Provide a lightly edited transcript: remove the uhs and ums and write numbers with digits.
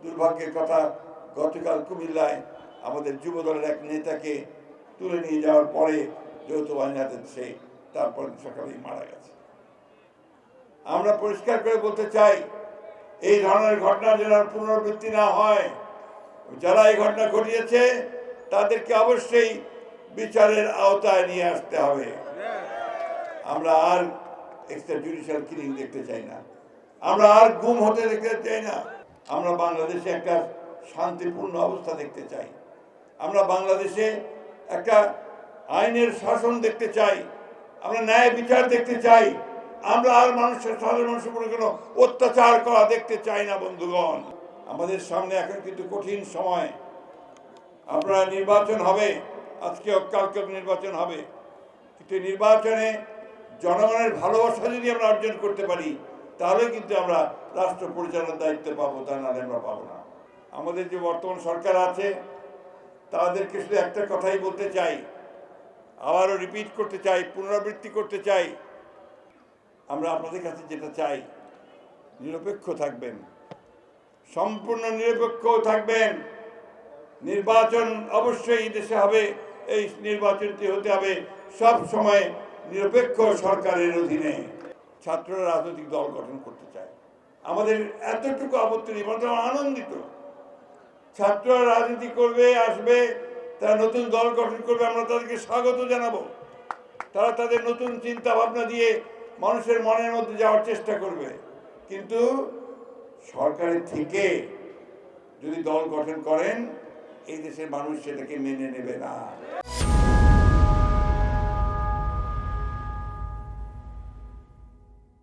দুর্ভাগ্যের কথা, গতকাল কুমিল্লায় আমাদের যুবদলের এক নেতাকে তুলে নিয়ে যাওয়ার পরে যৌথ বাহিনী হাতে সে তারপর সকালেই মারা গেছে। আমরা পরিষ্কার করে বলতে চাই, এই ধরনের ঘটনা যেন পুনরাবৃত্তি না হয়। যারা এই ঘটনা ঘটিয়েছে তাদেরকে অবশ্যই বিচারের আওতায় নিয়ে আসতে হবে। আমরা আর এক্সট্রা জুডিশিয়াল কিলিং দেখতে চাই না, আমরা আর গুম হতে দেখতে চাই না। আমরা বাংলাদেশে একটা শান্তিপূর্ণ অবস্থা দেখতে চাই, আমরা বাংলাদেশে একটা আইনের শাসন দেখতে চাই, আমরা ন্যায় বিচার দেখতে চাই। আমরা আর সাধারণ মানুষের উপরে কোনো অত্যাচার করা দেখতে চাই না। বন্ধুগণ, আমাদের সামনে এখন কিন্তু কঠিন সময়। আপনারা নির্বাচন হবে, আজকে কালকে নির্বাচন হবে, কিন্তু নির্বাচনে জনগণের ভালোবাসা যদি আমরা অর্জন করতে পারি তাহলে কিন্তু আমরা রাষ্ট্র পরিচালনার দায়িত্ব পাবো, তা নাহলে আমরা পাবো না। আমাদের যে বর্তমান সরকার আছে তাদেরকে শুধু একটা কথাই বলতে চাই, আবারও রিপিট করতে চাই, পুনরাবৃত্তি করতে চাই, আমরা আপনাদের কাছে যেটা চাই, নিরপেক্ষ থাকবেন, সম্পূর্ণ নিরপেক্ষ থাকবেন। নির্বাচন অবশ্যই দেশে হবে, এই নির্বাচনটি হতে হবে সব সময় নিরপেক্ষ সরকারের অধীনে। ছাত্ররা রাজনৈতিক দল গঠন করতে চায়, আমাদের এতটুকু আপত্তি নেই, বরং আনন্দিত। ছাত্ররা রাজনীতি করবে, আসবে, তারা নতুন দল গঠন করবে, আমরা তাদেরকে স্বাগত জানাবো। তারা তাদের নতুন চিন্তা ভাবনা দিয়ে মানুষের মনের মধ্যে যাওয়ার চেষ্টা করবে, কিন্তু সরকারের থেকে যদি দল গঠন করেন এই দেশের মানুষ সেটাকে মেনে নেবে না।